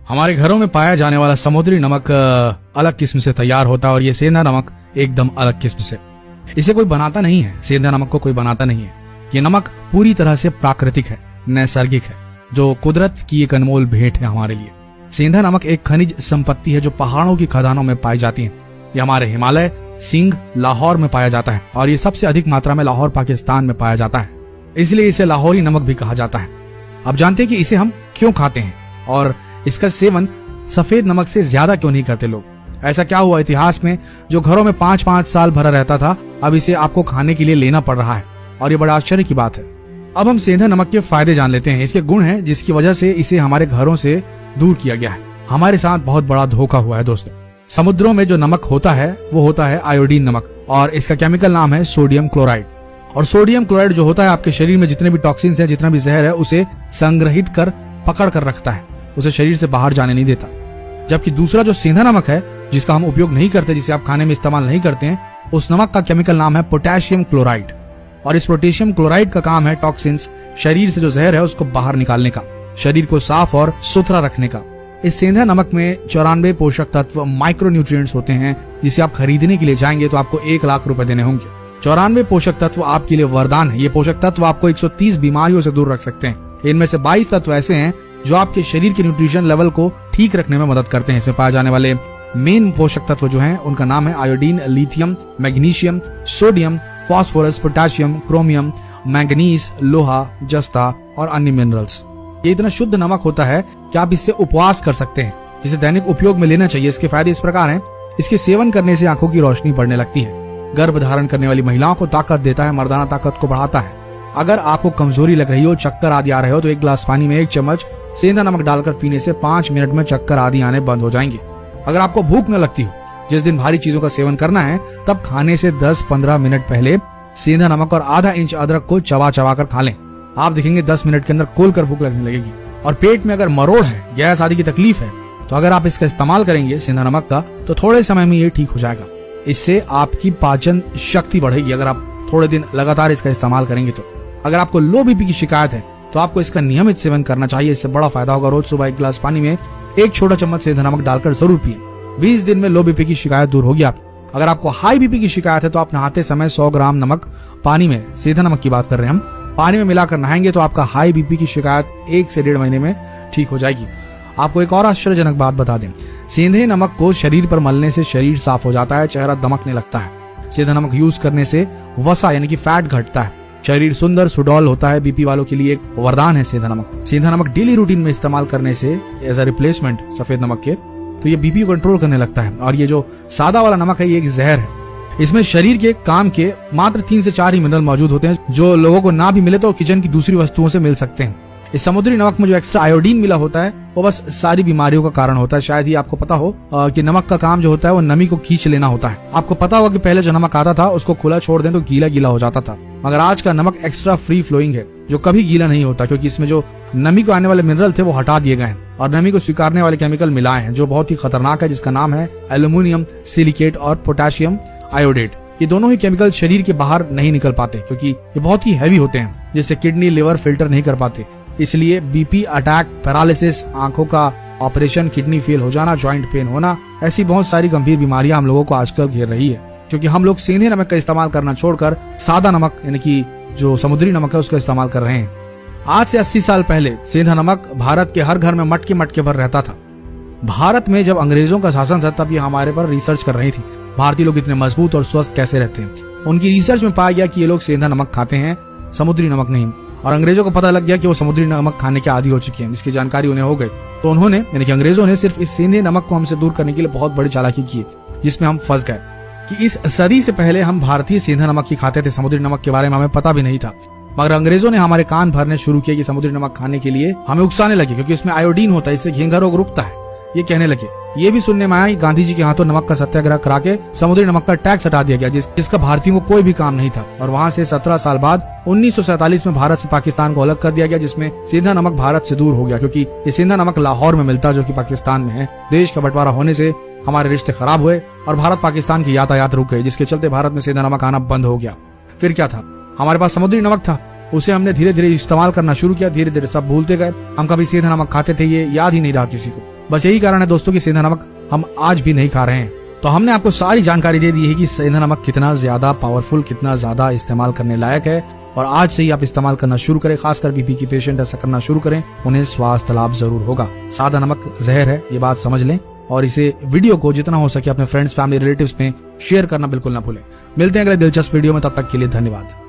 हमारे घरों में पाया जाने वाला समुद्री नमक अलग किस्म से तैयार होता है और ये सेंधा नमक एकदम अलग किस्म से। इसे कोई बनाता नहीं है, सेंधा नमक को कोई बनाता नहीं है। ये नमक पूरी तरह से प्राकृतिक है, नैसर्गिक है, जो कुदरत की एक अनमोल भेंट है हमारे लिए। सेंधा नमक एक खनिज संपत्ति है जो पहाड़ों की खदानों में पाई जाती है। ये हमारे हिमालय, सिंध, लाहौर में पाया जाता है और ये सबसे अधिक मात्रा में लाहौर पाकिस्तान में पाया जाता है, इसलिए इसे लाहौरी नमक भी कहा जाता है। अब जानते हैं कि इसे हम क्यों खाते हैं और इसका सेवन सफेद नमक से ज्यादा क्यों नहीं करते लोग। ऐसा क्या हुआ इतिहास में जो घरों में 5-5 साल भरा रहता था, अब इसे आपको खाने के लिए लेना पड़ रहा है और ये बड़ा आश्चर्य की बात है। अब हम सेंधा नमक के फायदे जान लेते हैं। इसके गुण हैं जिसकी वजह से इसे हमारे घरों से दूर किया गया है। हमारे साथ बहुत बड़ा धोखा हुआ है दोस्तों। समुद्रों में जो नमक होता है वो होता है आयोडीन नमक और इसका केमिकल नाम है सोडियम क्लोराइड। और सोडियम क्लोराइड जो होता है आपके शरीर में जितने भी टॉक्सिन्स हैं, जितना भी जहर है, उसे संग्रहित कर पकड़ कर रखता है, उसे शरीर से बाहर जाने नहीं देता। जबकि दूसरा जो सेंधा नमक है जिसका हम उपयोग नहीं करते, जिसे आप खाने में इस्तेमाल नहीं करते हैं, उस नमक का केमिकल नाम है पोटेशियम क्लोराइड। और इस पोटेशियम क्लोराइड का काम है टॉक्सिन्स, शरीर से जो जहर है उसको बाहर निकालने का, शरीर को साफ और सुथरा रखने का। इस सेंधा नमक में 94 पोषक तत्व माइक्रो न्यूट्रिएंट्स होते हैं, जिसे आप खरीदने के लिए जाएंगे तो आपको 1 लाख रुपए देने होंगे। 94 पोषक तत्व आपके लिए वरदान है। ये पोषक तत्व आपको 130 बीमारियों से दूर रख सकते हैं। इनमें से 22 तत्व ऐसे हैं जो आपके शरीर के न्यूट्रिशन लेवल को ठीक रखने में मदद करते हैं। इसमें पाए जाने वाले मेन पोषक तत्व जो हैं उनका नाम है iodine, lithium, magnesium, sodium, phosphorus, potassium, chromium, manganese, लोहा, जस्ता और अन्य मिनरल्स। ये इतना शुद्ध नमक होता है कि आप इससे उपवास कर सकते हैं, जिसे दैनिक उपयोग में लेना चाहिए। इसके फायदे इस प्रकार हैं। इसके सेवन करने से आंखों की रोशनी बढ़ने लगती है, गर्भ धारण करने वाली महिलाओं को ताकत देता है, मर्दाना ताकत को बढ़ाता है। अगर आपको कमजोरी लग रही हो, चक्कर आदि आ रहे हो, तो 1 गिलास पानी में 1 चम्मच सेंधा नमक डालकर पीने से 5 मिनट में चक्कर आदि आने बंद हो जाएंगे। अगर आपको भूख न लगती हो, जिस दिन भारी चीजों का सेवन करना है, तब खाने से 10-15 मिनट पहले सेंधा नमक और आधा इंच अदरक को चबा चबा कर खा लें। आप देखेंगे 10 मिनट के अंदर खोलकर भूख लगने लगेगी। और पेट में अगर मरोड़ है, गैस आदि की तकलीफ है, तो अगर आप इसका इस्तेमाल करेंगे सेंधा नमक का, तो थोड़े समय में ये ठीक हो जाएगा। इससे आपकी पाचन शक्ति बढ़ेगी अगर आप थोड़े दिन लगातार इसका इस्तेमाल करेंगे तो। अगर आपको लो बीपी की शिकायत है तो आपको इसका नियमित सेवन करना चाहिए। इससे बड़ा फायदा होगा। रोज सुबह 1 गिलास पानी में 1 छोटा चम्मच सेंधा नमक डालकर जरूर पिए। 20 दिन में लो बीपी की शिकायत दूर होगी आपकी। अगर आपको हाई बीपी की शिकायत है तो आप नहाते समय 100 ग्राम नमक पानी में, सेंधा नमक की बात कर रहे हैं हम, पानी में मिलाकर नहाएंगे तो आपका हाई बीपी की शिकायत 1 से 1.5 महीने में ठीक हो जाएगी। आपको एक और आश्चर्यजनक बात बता दें, सेंधे नमक को शरीर पर मलने से शरीर साफ हो जाता है, चेहरा दमकने लगता है। सेंधा नमक यूज करने से वसा यानी कि फैट घटता है, शरीर सुंदर सुडौल होता है। बीपी वालों के लिए एक वरदान है सेंधा नमक। सेंधा नमक डेली रूटीन में इस्तेमाल करने से एज अ रिप्लेसमेंट सफेद नमक के, तो ये बीपी को कंट्रोल करने लगता है। और ये जो सादा वाला नमक है ये एक जहर है। इसमें शरीर के काम के मात्र 3 से 4 ही मिनरल मौजूद होते हैं, जो लोगों को ना भी मिले तो किचन की दूसरी वस्तुओं से मिल सकते हैं। इस समुद्री नमक में जो एक्स्ट्रा आयोडीन मिला होता है वो बस सारी बीमारियों का कारण होता है। शायद ही आपको पता हो कि नमक का काम जो होता है वो नमी को खींच लेना होता है। आपको पता होगा कि पहले जो नमक आता था उसको खुला छोड़ दें तो गीला गीला हो जाता था, मगर आज का नमक एक्स्ट्रा फ्री फ्लोइंग है जो कभी गीला नहीं होता, क्योंकि इसमें जो नमी को आने वाले मिनरल थे वो हटा दिए गए हैं और नमी को स्वीकारने वाले केमिकल मिलाए हैं जो बहुत ही खतरनाक है, जिसका नाम है एल्यूमिनियम सिलिकेट और पोटेशियम आयोडेट। ये दोनों ही केमिकल शरीर के बाहर नहीं निकल पाते क्योंकि ये बहुत ही हैवी होते हैं, जिससे किडनी लिवर फिल्टर नहीं कर पाते। इसलिए बीपी, अटैक, पैरालिसिस, आंखों का ऑपरेशन, किडनी फेल हो जाना, जॉइंट पेन होना, ऐसी बहुत सारी गंभीर बीमारियां हम लोगों को आजकल घेर रही है, क्योंकि हम लोग सेंधे नमक का इस्तेमाल करना छोड़कर सादा नमक यानी कि जो समुद्री नमक है उसका इस्तेमाल कर रहे हैं। आज से 80 साल पहले सेंधा नमक भारत के हर घर में मटके मटके भर रहता था। भारत में जब अंग्रेजों का शासन था तब ये हमारे पर रिसर्च कर रही थी, भारतीय लोग इतने मजबूत और स्वस्थ कैसे रहते हैं। उनकी रिसर्च में पाया गया कि ये लोग सेंधा नमक खाते हैं, समुद्री नमक नहीं। और अंग्रेजों को पता लग गया कि वो समुद्री नमक खाने के आदी हो चुके हैं, इसकी जानकारी उन्हें हो गई। तो उन्होंने यानी कि अंग्रेजों ने सिर्फ इस सेंधे नमक को हमसे दूर करने के लिए बहुत बड़ी चालाकी की, जिसमें हम फंस गए कि इस सदी से पहले हम भारतीय सेंधा नमक ही खाते थे, समुद्री नमक के बारे में हमें पता भी नहीं था। मगर अंग्रेजों ने हमारे कान भरने शुरू किए कि समुद्री नमक खाने के लिए हमें उकसाने लगे, क्योंकि इसमें आयोडीन होता है, इससे घेंघा रोग रुकता है। ये कहने लगे। ये भी सुनने में आया कि गांधी जी के हाथों नमक का सत्याग्रह करा के समुद्री नमक का टैक्स हटा दिया गया, जिसका भारतीयों को कोई भी काम नहीं था। और वहां से 17 साल बाद 1947 में भारत से पाकिस्तान को अलग कर दिया गया, जिसमें सेंधा नमक भारत से दूर हो गया, क्योंकि ये सेंधा नमक लाहौर में मिलता जो कि पाकिस्तान में है। देश का बंटवारा होने से हमारे रिश्ते खराब हुए और भारत पाकिस्तान की यातायात रुक गई, जिसके चलते भारत में सेंधा नमक आना बंद हो गया। फिर क्या था, हमारे पास समुद्री नमक था, उसे हमने धीरे धीरे इस्तेमाल करना शुरू किया। धीरे धीरे सब भूलते गए। हम कभी सेंधा नमक खाते थे ये याद ही नहीं रहा किसी को। बस यही कारण है दोस्तों कि सेंधा नमक हम आज भी नहीं खा रहे हैं। तो हमने आपको सारी जानकारी दे दी है कि सेंधा नमक कितना ज्यादा पावरफुल, कितना ज्यादा इस्तेमाल करने लायक है, और आज से ही आप इस्तेमाल करना शुरू करें। खासकर बीपी की पेशेंट ऐसा करना शुरू करें, उन्हें स्वास्थ्य लाभ जरूर होगा। सादा नमक जहर है, ये बात समझ लें, और इसे वीडियो को जितना हो सके अपने फ्रेंड्स, फैमिली, रिलेटिव्स में शेयर करना बिल्कुल ना भूलें। मिलते हैं अगले दिलचस्प वीडियो में, तब तक के लिए धन्यवाद।